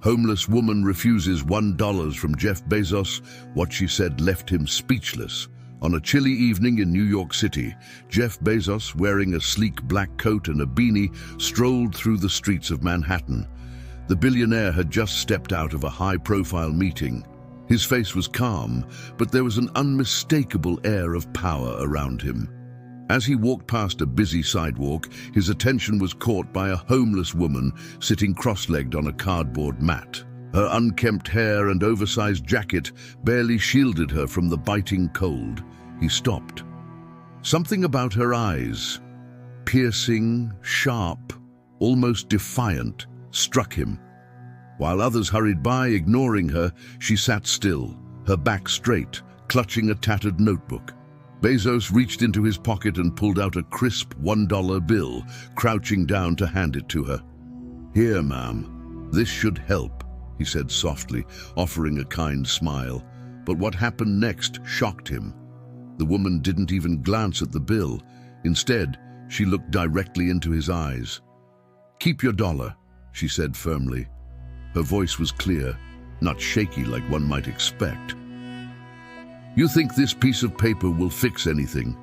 Homeless woman refuses $1 from Jeff Bezos. What she said left him speechless. On a chilly evening in New York City, Jeff Bezos, wearing a sleek black coat and a beanie, strolled through the streets of Manhattan. The billionaire had just stepped out of a high-profile meeting. His face was calm, but there was an unmistakable air of power around him. As he walked past a busy sidewalk, his attention was caught by a homeless woman sitting cross-legged on a cardboard mat. Her unkempt hair and oversized jacket barely shielded her from the biting cold. He stopped. Something about her eyes, piercing, sharp, almost defiant, struck him. While others hurried by, ignoring her, she sat still, her back straight, clutching a tattered notebook. Bezos reached into his pocket and pulled out a crisp $1 bill, crouching down to hand it to her. "Here, ma'am. This should help," he said softly, offering a kind smile. But what happened next shocked him. The woman didn't even glance at the bill. Instead, she looked directly into his eyes. "Keep your dollar," she said firmly. Her voice was clear, not shaky like one might expect. "You think this piece of paper will fix anything?"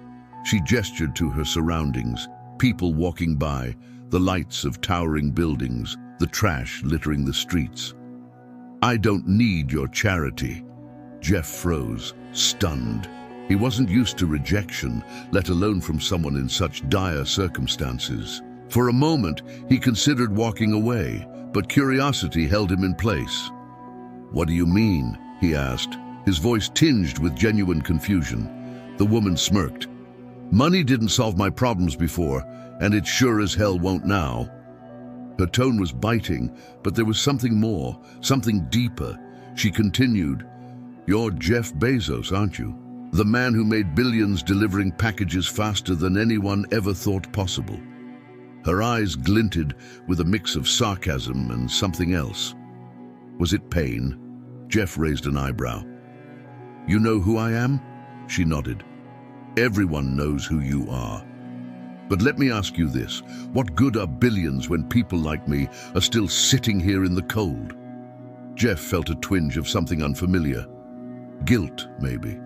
She gestured to her surroundings, people walking by, the lights of towering buildings, the trash littering the streets. "I don't need your charity." Jeff froze, stunned. He wasn't used to rejection, let alone from someone in such dire circumstances. For a moment, he considered walking away, but curiosity held him in place. "What do you mean?" he asked, his voice tinged with genuine confusion. The woman smirked. "Money didn't solve my problems before, and it sure as hell won't now." Her tone was biting, but there was something more, something deeper. She continued, "You're Jeff Bezos, aren't you? The man who made billions delivering packages faster than anyone ever thought possible." Her eyes glinted with a mix of sarcasm and something else. Was it pain? Jeff raised an eyebrow. "You know who I am?" She nodded. "Everyone knows who you are. But let me ask you this. What good are billions when people like me are still sitting here in the cold?" Jeff felt a twinge of something unfamiliar. Guilt, maybe.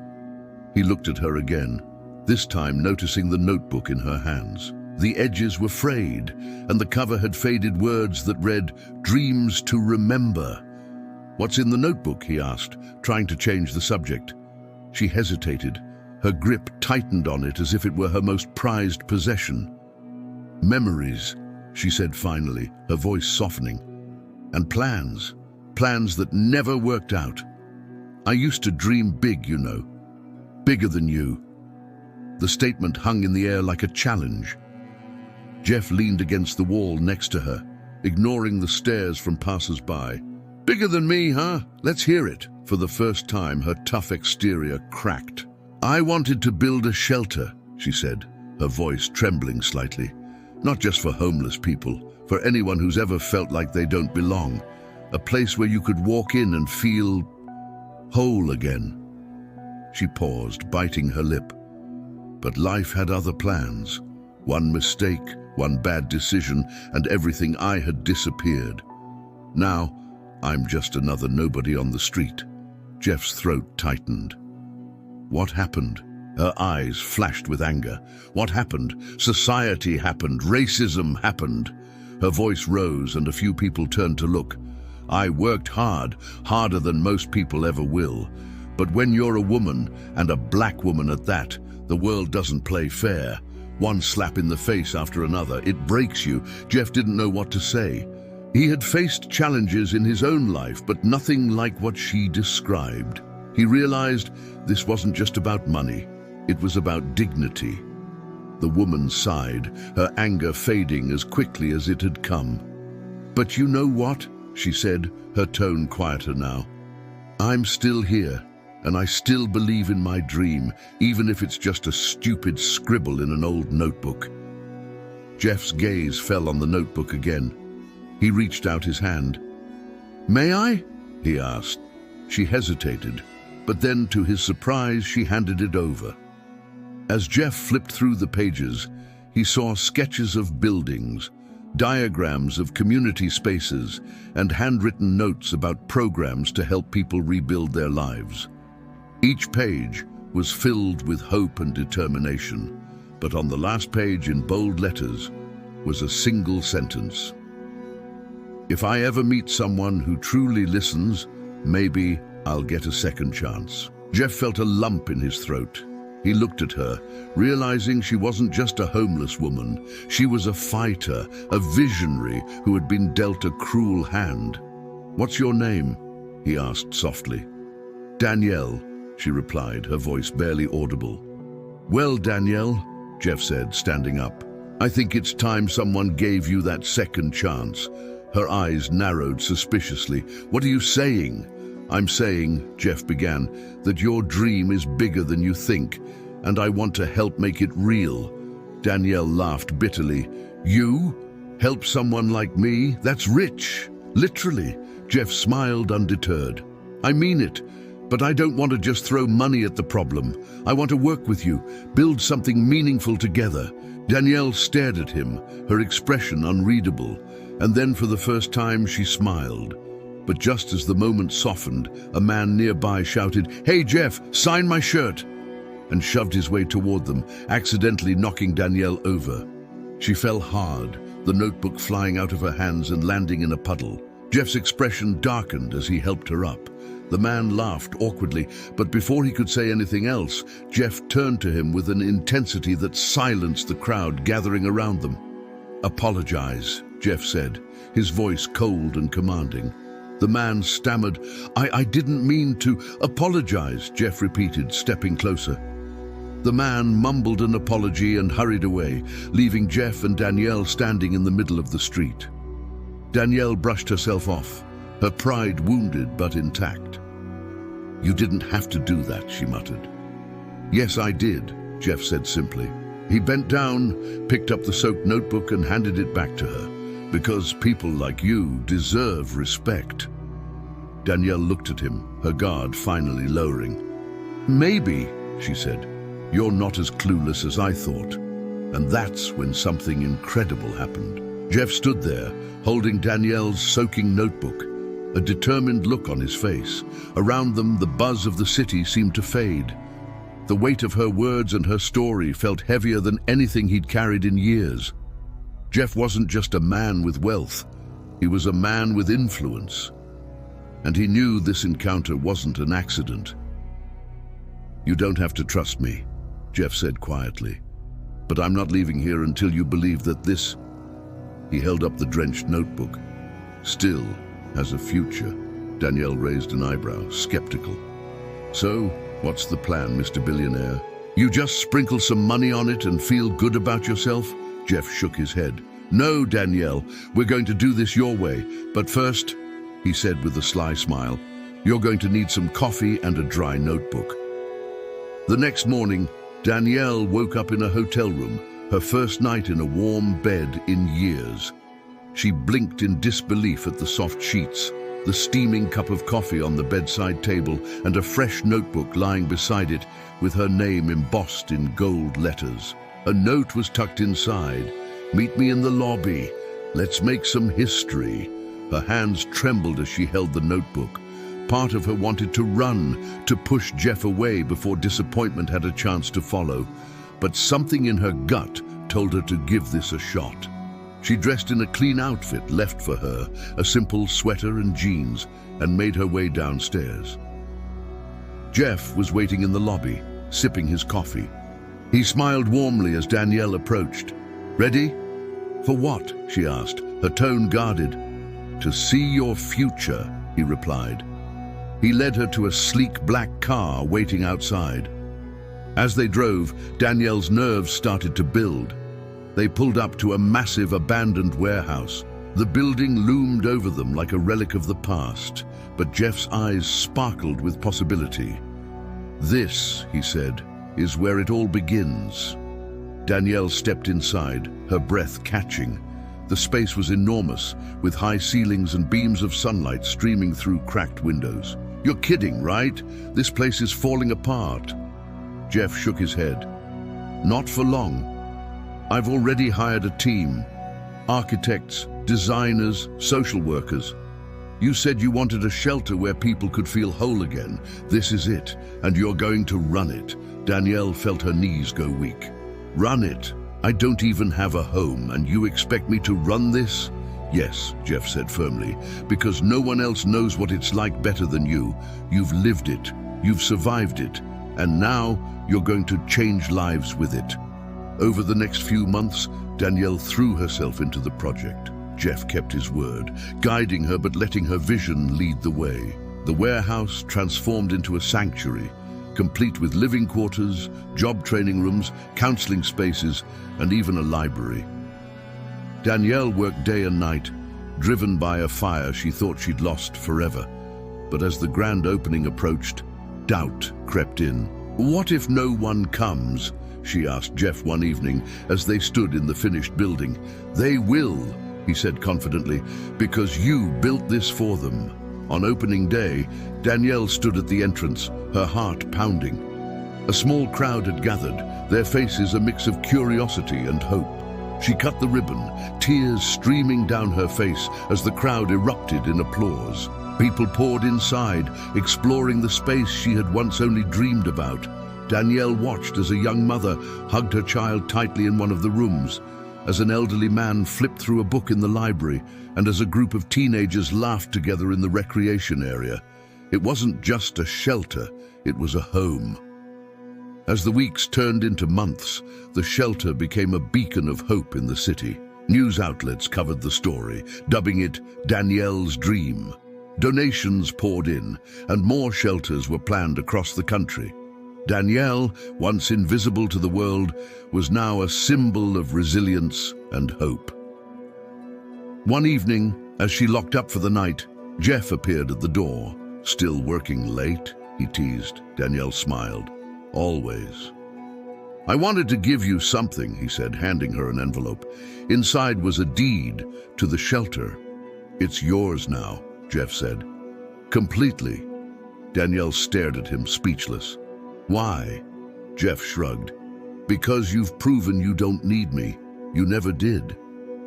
He looked at her again, this time noticing the notebook in her hands. The edges were frayed, and the cover had faded words that read, "Dreams to remember." "What's in the notebook?" he asked, trying to change the subject. She hesitated. Her grip tightened on it as if it were her most prized possession. "Memories," she said finally, her voice softening. "And plans. Plans that never worked out. I used to dream big, you know. Bigger than you." The statement hung in the air like a challenge. Jeff leaned against the wall next to her, ignoring the stares from passers-by. "Bigger than me, huh? Let's hear it." For the first time, her tough exterior cracked. "I wanted to build a shelter," she said, her voice trembling slightly. "Not just for homeless people, for anyone who's ever felt like they don't belong. A place where you could walk in and feel whole again." She paused, biting her lip. But life had other plans. One mistake, one bad decision, and everything I had disappeared. Now, I'm just another nobody on the street. Jeff's throat tightened. "What happened?" Her eyes flashed with anger. "What happened? Society happened. Racism happened." Her voice rose and a few people turned to look. "I worked hard, harder than most people ever will. But when you're a woman, and a black woman at that, the world doesn't play fair. One slap in the face after another, it breaks you." Jeff didn't know what to say. He had faced challenges in his own life, but nothing like what she described. He realized this wasn't just about money. It was about dignity. The woman sighed, her anger fading as quickly as it had come. "But you know what?" she said, her tone quieter now. "I'm still here, and I still believe in my dream, even if it's just a stupid scribble in an old notebook." Jeff's gaze fell on the notebook again. He reached out his hand. "May I?" he asked. She hesitated, but then, to his surprise, she handed it over. As Jeff flipped through the pages, he saw sketches of buildings, diagrams of community spaces, and handwritten notes about programs to help people rebuild their lives. Each page was filled with hope and determination, but on the last page in bold letters was a single sentence. "If I ever meet someone who truly listens, maybe I'll get a second chance." Jeff felt a lump in his throat. He looked at her, realizing she wasn't just a homeless woman. She was a fighter, a visionary who had been dealt a cruel hand. "What's your name?" he asked softly. "Danielle," she replied, her voice barely audible. "Well, Danielle," Jeff said, standing up, "I think it's time someone gave you that second chance." Her eyes narrowed suspiciously. "What are you saying?" "I'm saying," Jeff began, "that your dream is bigger than you think, and I want to help make it real." Danielle laughed bitterly. "You? Help someone like me? That's rich. Literally." Jeff smiled undeterred. "I mean it, but I don't want to just throw money at the problem. I want to work with you, build something meaningful together." Danielle stared at him, her expression unreadable, and then for the first time she smiled. But just as the moment softened, a man nearby shouted, "Hey Jeff, sign my shirt!" and shoved his way toward them, accidentally knocking Danielle over. She fell hard, the notebook flying out of her hands and landing in a puddle. Jeff's expression darkened as he helped her up. The man laughed awkwardly, but before he could say anything else, Jeff turned to him with an intensity that silenced the crowd gathering around them. "Apologize," Jeff said, his voice cold and commanding. The man stammered, I didn't mean to." "Apologize," Jeff repeated, stepping closer. The man mumbled an apology and hurried away, leaving Jeff and Danielle standing in the middle of the street. Danielle brushed herself off, her pride wounded but intact. "You didn't have to do that," she muttered. "Yes, I did," Jeff said simply. He bent down, picked up the soaked notebook and handed it back to her. "Because people like you deserve respect." Danielle looked at him, her guard finally lowering. "Maybe," she said, "you're not as clueless as I thought." And that's when something incredible happened. Jeff stood there, holding Danielle's soaking notebook, a determined look on his face. Around them, the buzz of the city seemed to fade. The weight of her words and her story felt heavier than anything he'd carried in years. Jeff wasn't just a man with wealth, he was a man with influence. And he knew this encounter wasn't an accident. "You don't have to trust me," Jeff said quietly, "but I'm not leaving here until you believe that this—" He held up the drenched notebook. "Still has a future." Danielle raised an eyebrow, skeptical. "So, what's the plan, Mr. Billionaire? You just sprinkle some money on it and feel good about yourself?" Jeff shook his head. "No, Danielle, we're going to do this your way. But first," he said with a sly smile, "you're going to need some coffee and a dry notebook." The next morning, Danielle woke up in a hotel room, her first night in a warm bed in years. She blinked in disbelief at the soft sheets, the steaming cup of coffee on the bedside table, and a fresh notebook lying beside it with her name embossed in gold letters. A note was tucked inside. "Meet me in the lobby. Let's make some history." Her hands trembled as she held the notebook. Part of her wanted to run, to push Jeff away before disappointment had a chance to follow. But something in her gut told her to give this a shot. She dressed in a clean outfit left for her, a simple sweater and jeans, and made her way downstairs. Jeff was waiting in the lobby, sipping his coffee. He smiled warmly as Danielle approached. "Ready?" "For what?" she asked, her tone guarded. "To see your future," he replied. He led her to a sleek black car waiting outside. As they drove, Danielle's nerves started to build. They pulled up to a massive abandoned warehouse. The building loomed over them like a relic of the past, but Jeff's eyes sparkled with possibility. "This," he said, "is where it all begins." Danielle stepped inside, her breath catching. The space was enormous, with high ceilings and beams of sunlight streaming through cracked windows. "You're kidding, right? This place is falling apart." Jeff shook his head. "Not for long. I've already hired a team. architects, designers, social workers. You said you wanted a shelter where people could feel whole again. This is it, and you're going to run it. Danielle felt her knees go weak. Run it? I don't even have a home, and you expect me to run this? Yes, Jeff said firmly, because no one else knows what it's like better than you. You've lived it, you've survived it, and now you're going to change lives with it. Over the next few months, Danielle threw herself into the project. Jeff kept his word, guiding her but letting her vision lead the way. The warehouse transformed into a sanctuary, complete with living quarters, job training rooms, counseling spaces, and even a library. Danielle worked day and night, driven by a fire she thought she'd lost forever. But as the grand opening approached, doubt crept in. What if no one comes? She asked Jeff one evening as they stood in the finished building. They will, he said confidently, because you built this for them. On opening day, Danielle stood at the entrance, her heart pounding. A small crowd had gathered, their faces a mix of curiosity and hope. She cut the ribbon, tears streaming down her face as the crowd erupted in applause. People poured inside, exploring the space she had once only dreamed about. Danielle watched as a young mother hugged her child tightly in one of the rooms, as an elderly man flipped through a book in the library, and as a group of teenagers laughed together in the recreation area. It wasn't just a shelter, it was a home. As the weeks turned into months, the shelter became a beacon of hope in the city. News outlets covered the story, dubbing it Danielle's dream. Donations poured in, and more shelters were planned across the country. Danielle, once invisible to the world, was now a symbol of resilience and hope. One evening, as she locked up for the night, Jeff appeared at the door. Still working late? He teased. Danielle smiled. Always. I wanted to give you something, he said, handing her an envelope. Inside was a deed to the shelter. It's yours now, Jeff said. Completely. Danielle stared at him, speechless. Why? Jeff shrugged. Because you've proven you don't need me. You never did.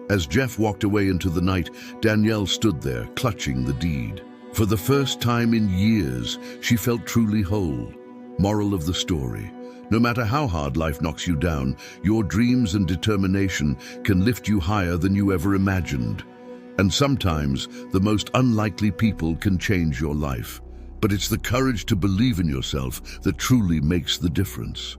As Jeff walked away into the night, Danielle stood there, clutching the deed. For the first time in years, she felt truly whole. Moral of the story: no matter how hard life knocks you down, your dreams and determination can lift you higher than you ever imagined. And sometimes, the most unlikely people can change your life. But it's the courage to believe in yourself that truly makes the difference.